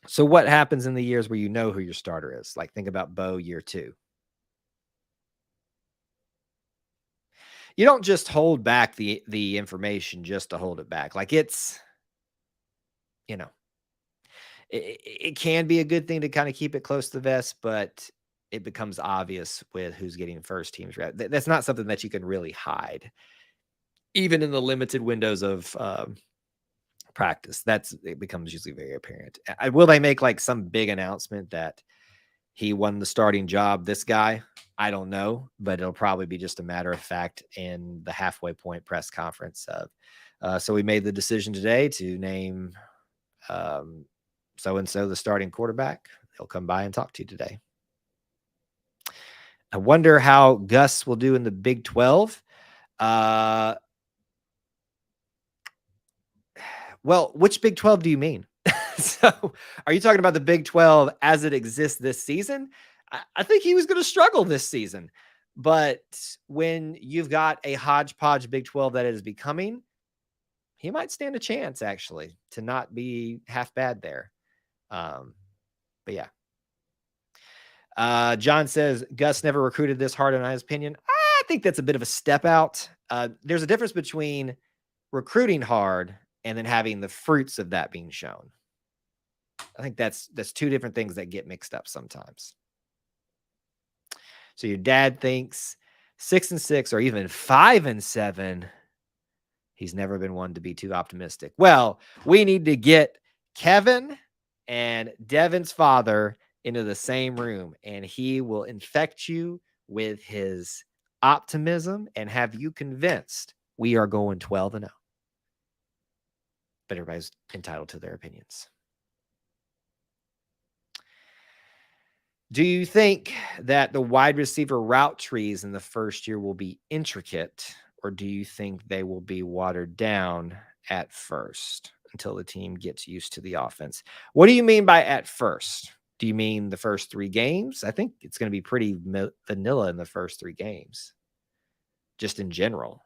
So what happens in the years where you know who your starter is? Like, think about Bo year 2. you don't just hold back the information just to hold it back. Like it's, you know, it can be a good thing to kind of keep it close to the vest, but it becomes obvious with who's getting first teams rep. That's not something that you can really hide, even in the limited windows of practice. It becomes usually very apparent. Will they make like some big announcement that he won the starting job? This guy, I don't know, but it'll probably be just a matter of fact in the halfway point press conference of. So we made the decision today to name so-and-so the starting quarterback. He'll come by and talk to you today. I wonder how Gus will do in the Big 12. Well, which Big 12 do you mean? So are you talking about the Big 12 as it exists this season? I think he was going to struggle this season. But when you've got a hodgepodge Big 12 that it is becoming, he might stand a chance, actually, to not be half bad there. But yeah. John says, Gus never recruited this hard, in his opinion. I think that's a bit of a step out. There's a difference between recruiting hard and then having the fruits of that being shown. I think that's two different things that get mixed up sometimes. So your dad thinks 6-6 or even 5-7. He's never been one to be too optimistic. Well, we need to get Kevin and Devin's father into the same room, and he will infect you with his optimism and have you convinced we are going 12-0. But everybody's entitled to their opinions. Do you think that the wide receiver route trees in the first year will be intricate, or do you think they will be watered down at first until the team gets used to the offense? What do you mean by at first? Do you mean the first 3 games? I think it's going to be pretty vanilla in the first 3 games, just in general.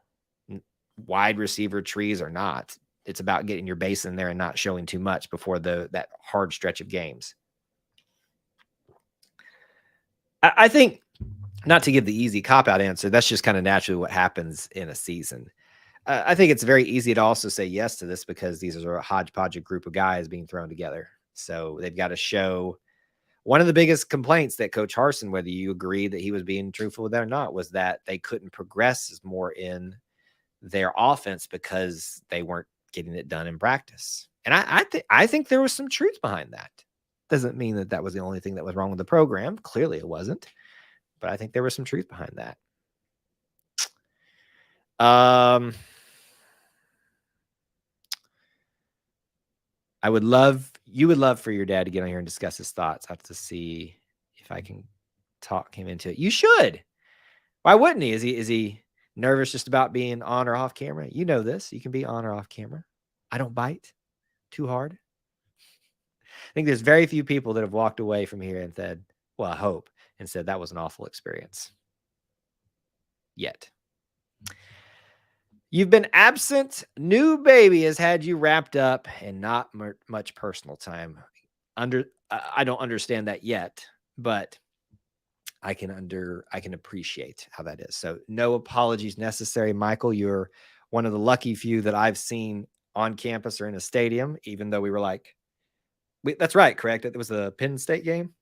Wide receiver trees or not, it's about getting your base in there and not showing too much before that hard stretch of games. I think, not to give the easy cop-out answer, that's just kind of naturally what happens in a season. I think it's very easy to also say yes to this because these are a hodgepodge group of guys being thrown together. So they've got to show. One of the biggest complaints that Coach Harsin, whether you agree that he was being truthful with that or not, was that they couldn't progress more in their offense because they weren't getting it done in practice. And I think there was some truth behind that. Doesn't mean that was the only thing that was wrong with the program. Clearly it wasn't, but I think there was some truth behind that. You would love for your dad to get on here and discuss his thoughts. I have to see if I can talk him into it. You should. Why wouldn't he? Is he nervous just about being on or off camera? You know this. You can be on or off camera. I don't bite too hard. I think there's very few people that have walked away from here and said, well, I hope, and said that was an awful experience. Yet. You've been absent. New baby has had you wrapped up and not much personal time. I don't understand that yet, but I can appreciate how that is. So no apologies necessary, Michael. You're one of the lucky few that I've seen on campus or in a stadium, even though we were like, that's right, correct? It was the Penn State game,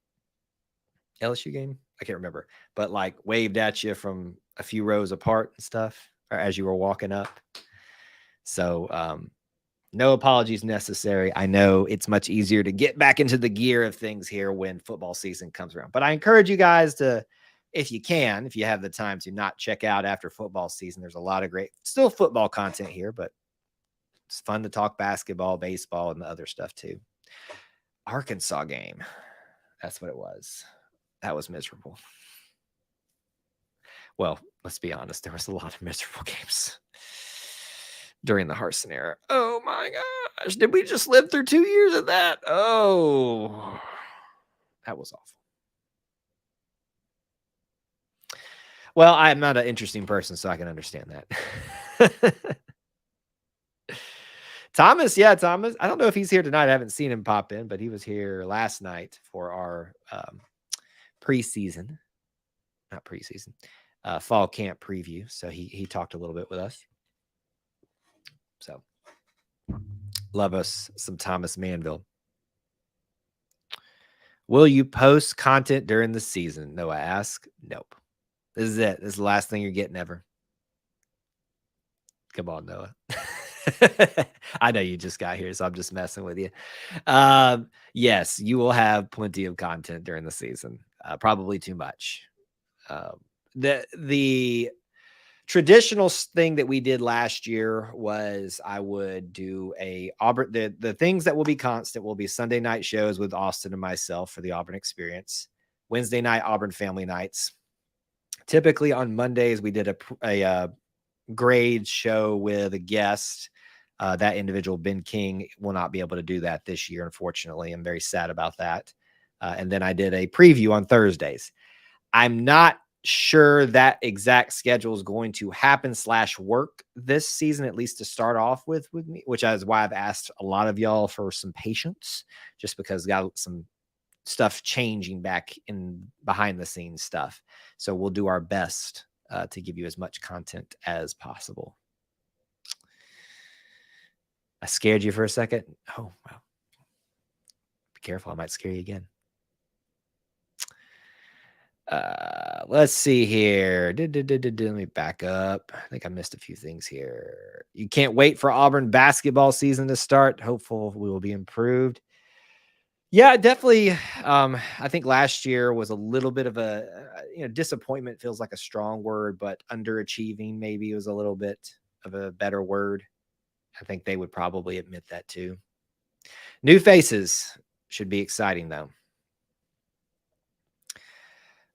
LSU game. I can't remember, but like waved at you from a few rows apart and stuff, or as you were walking up. So no apologies necessary. I know it's much easier to get back into the gear of things here when football season comes around. But I encourage you guys to, if you have the time to, not check out after football season. There's a lot of great, still football content here, but it's fun to talk basketball, baseball, and the other stuff too. Arkansas game. That's what it was. That was miserable. Well, let's be honest. There was a lot of miserable games during the Harsin era. Oh my gosh. Did we just live through 2 years of that? Oh, that was awful. Well, I'm not an interesting person, so I can understand that. Thomas. I don't know if he's here tonight. I haven't seen him pop in, but he was here last night for our preseason. Not preseason. fall camp preview. So he talked a little bit with us. So love us some Thomas Manville. Will you post content during the season? Noah asked. Nope. This is it. This is the last thing you're getting ever. Come on, Noah. I know you just got here, so I'm just messing with you. Yes, you will have plenty of content during the season. Probably too much. The traditional thing that we did last year was I would do a Auburn. The things that will be constant will be Sunday night shows with Austin and myself for the Auburn experience. Wednesday night Auburn family nights. Typically on Mondays we did a grade show with a guest. That individual, Ben King, will not be able to do that this year, unfortunately. I'm very sad about that. And then I did a preview on Thursdays. I'm not sure that exact schedule is going to happen / work this season, at least to start off with me, which is why I've asked a lot of y'all for some patience, just because got some stuff changing back in behind the scenes stuff. So we'll do our best to give you as much content as possible. I scared you for a second. Oh, wow. Be careful. I might scare you again. Let's see here. Let me back up. I think I missed a few things here. You can't wait for Auburn basketball season to start. Hopeful we will be improved. Yeah, definitely. I think last year was a little bit of a, disappointment feels like a strong word, but underachieving maybe was a little bit of a better word. I think they would probably admit that too. New faces should be exciting though.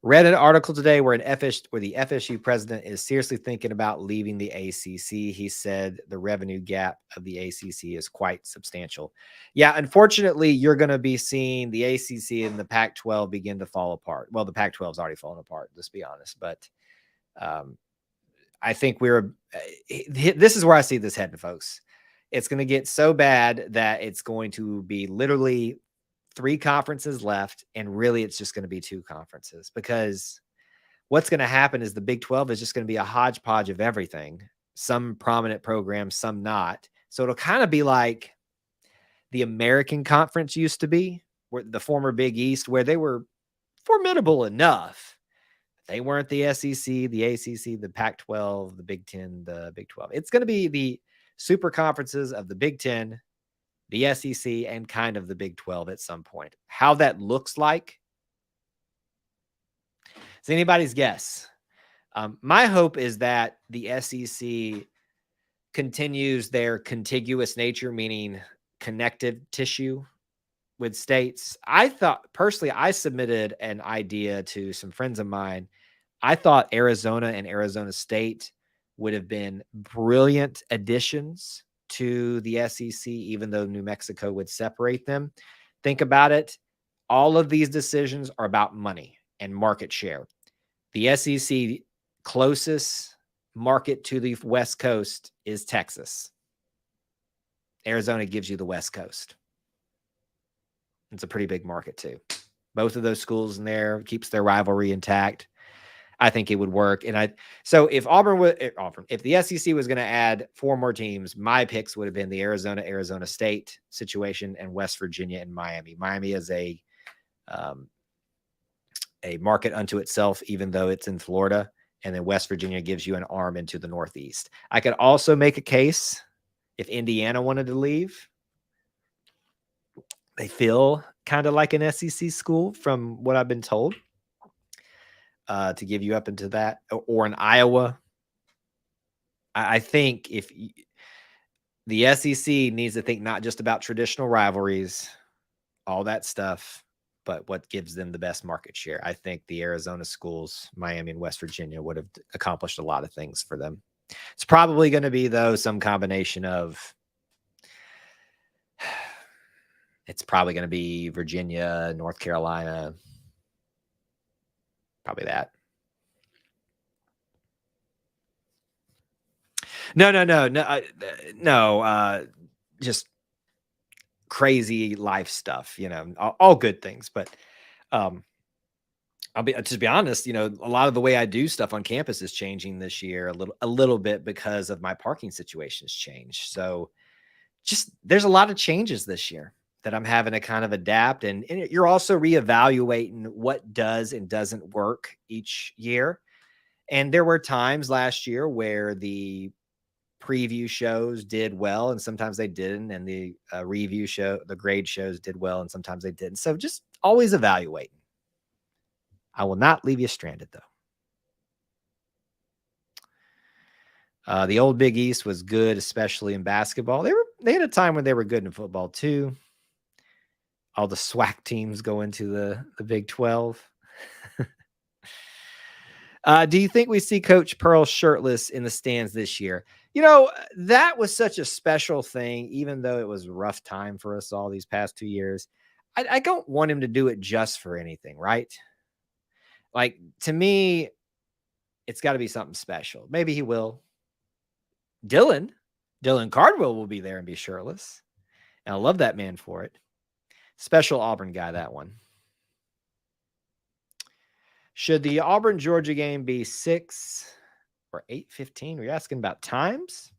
Read an article today where the FSU president is seriously thinking about leaving the ACC. He said the revenue gap of the ACC is quite substantial. Yeah, unfortunately, you're going to be seeing the ACC and the Pac-12 begin to fall apart. Well, the Pac-12 is already falling apart, let's be honest. But I think this is where I see this heading, folks. It's going to get so bad that it's going to be literally 3 conferences left, and really it's just going to be 2 conferences, because what's going to happen is the Big 12 is just going to be a hodgepodge of everything, some prominent programs, some not. So it'll kind of be like the American Conference used to be, where the former Big East, where they were formidable enough. They weren't the SEC, the ACC, the Pac-12, the Big 10, the Big 12. It's going to be the super conferences of the Big 10, the SEC, and kind of the Big 12 at some point. How that looks like is anybody's guess. My hope is that the SEC continues their contiguous nature, meaning connective tissue with states. I thought, personally, I submitted an idea to some friends of mine. I thought Arizona and Arizona State would have been brilliant additions to the SEC, even though New Mexico would separate them. Think about it. All of these decisions are about money and market share. The SEC closest market to the West Coast is Texas. Arizona gives you the West Coast. It's a pretty big market too. Both of those schools in there keeps their rivalry intact. I think it would work. So if if the SEC was going to add 4 more teams, my picks would have been the Arizona State situation, and West Virginia and Miami. Miami is a market unto itself, even though it's in Florida. And then West Virginia gives you an arm into the Northeast. I could also make a case if Indiana wanted to leave. They feel kind of like an SEC school from what I've been told. To give you up into that, or in Iowa. I think if the SEC needs to think not just about traditional rivalries, all that stuff, but what gives them the best market share. I think the Arizona schools, Miami and West Virginia, would have accomplished a lot of things for them. It's probably going to be, though, some combination of, it's probably going to be Virginia, North Carolina, probably that. No. Just crazy life stuff, all good things. But to be honest, a lot of the way I do stuff on campus is changing this year a little bit because of my parking situation's changed. So just there's a lot of changes this year that I'm having to kind of adapt, and you're also reevaluating what does and doesn't work each year. And there were times last year where the preview shows did well and sometimes they didn't, and the the grade shows did well and sometimes they didn't. So just always evaluating. I will not leave you stranded, though. The old Big East was good, especially in basketball. They had a time when they were good in football too. All the SWAC teams go into the Big 12. Do you think we see Coach Pearl shirtless in the stands this year? That was such a special thing, even though it was a rough time for us all these past 2 years. I don't want him to do it just for anything, right? Like, to me, it's got to be something special. Maybe he will. Dylan Cardwell will be there and be shirtless. And I love that man for it. Special Auburn guy, that one. Should the Auburn-Georgia game be 6 or 8:15? Are you asking about times?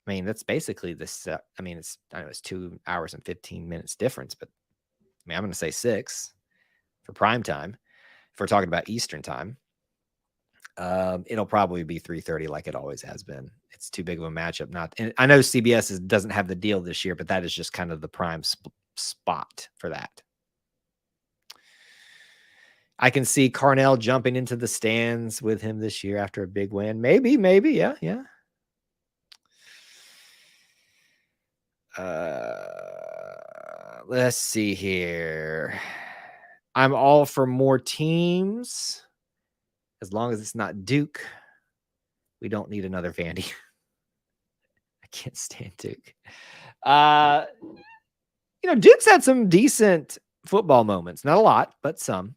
I mean, that's basically this. I know it's 2 hours and 15 minutes difference, but I'm going to say 6 for prime time. If we're talking about Eastern time, it'll probably be 3:30 like it always has been. It's too big of a matchup. And I know CBS doesn't have the deal this year, but that is just kind of the prime spot for that. I can see Carnell jumping into the stands with him this year after a big win. Maybe, yeah. Let's see here. I'm all for more teams. As long as it's not Duke. We don't need another Vandy. I can't stand Duke. Duke's had some decent football moments. Not a lot, but some.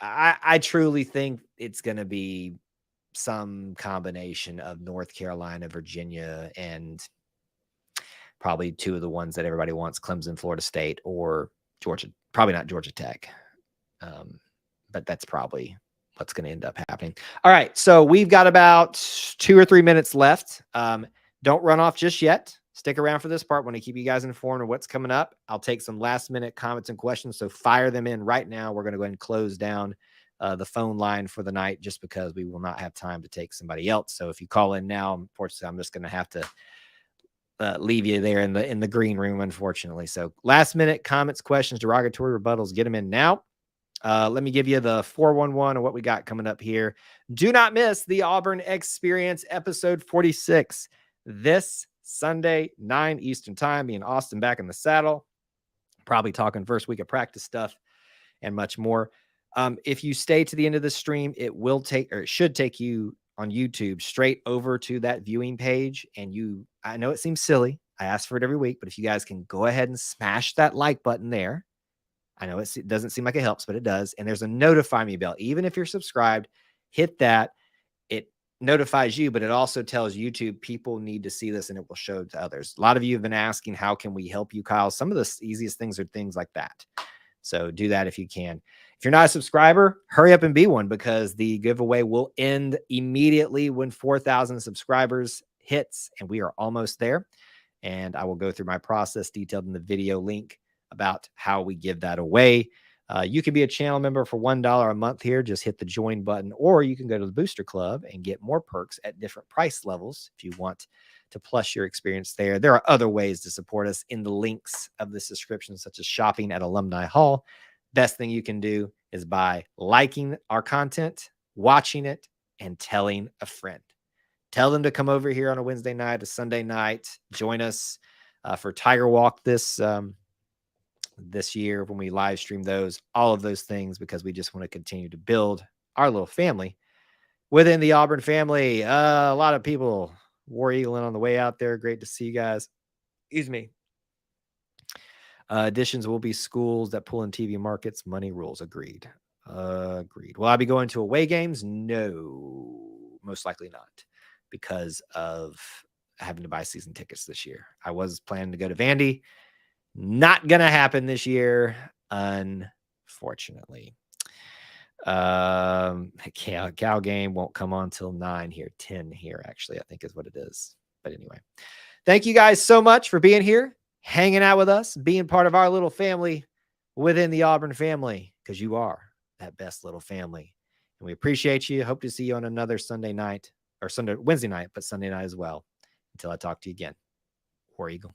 I truly think it's going to be some combination of North Carolina, Virginia, and probably 2 of the ones that everybody wants, Clemson, Florida State, or Georgia. Probably not Georgia Tech. But that's probably what's going to end up happening. All right, so we've got about 2 or 3 minutes left. Don't run off just yet. Stick around for this part. I want to keep you guys informed of what's coming up. I'll take some last-minute comments and questions, so fire them in right now. We're going to go ahead and close down the phone line for the night just because we will not have time to take somebody else. So if you call in now, unfortunately, I'm just going to have to leave you there in the green room, unfortunately. So last-minute comments, questions, derogatory rebuttals, get them in now. Let me give you the 411 of what we got coming up here. Do not miss the Auburn Experience episode 46 this Sunday, 9 Eastern time. Me and Austin back in the saddle, probably talking first week of practice stuff and much more. If you stay to the end of the stream, it should take you on YouTube straight over to that viewing page. And I know it seems silly. I ask for it every week, but if you guys can go ahead and smash that like button there. I know it doesn't seem like it helps, but it does. And there's a notify me bell. Even if you're subscribed, hit that. It notifies you, but it also tells YouTube people need to see this and it will show to others. A lot of you have been asking, how can we help you, Kyle? Some of the easiest things are things like that. So do that if you can. If you're not a subscriber, hurry up and be one, because the giveaway will end immediately when 4,000 subscribers hits, and we are almost there. And I will go through my process detailed in the video link about how we give that away. You can be a channel member for $1 a month here. Just hit the join button, or you can go to the Booster Club and get more perks at different price levels if you want to plus your experience there. There are other ways to support us in the links of this description, such as shopping at Alumni Hall. Best thing you can do is by liking our content, watching it, and telling a friend. Tell them to come over here on a Wednesday night, a Sunday night. Join us for Tiger Walk this year when we live stream those, all of those things, because we just want to continue to build our little family within the Auburn family. A lot of people War Eagling on the way out there. Great to see you guys. Excuse me. Additions will be schools that pull in TV markets. Money rules. Agreed. Agreed. Will I be going to away games? No, most likely not, because of having to buy season tickets this year. I was planning to go to Vandy. Not going to happen this year, fortunately. Cal game won't come on till 9 here, 10 here, actually, I think is what it is. But anyway, thank you guys so much for being here, hanging out with us, being part of our little family within the Auburn family, because you are that best little family. And we appreciate you. Hope to see you on another Wednesday night, but Sunday night as well. Until I talk to you again. War Eagle.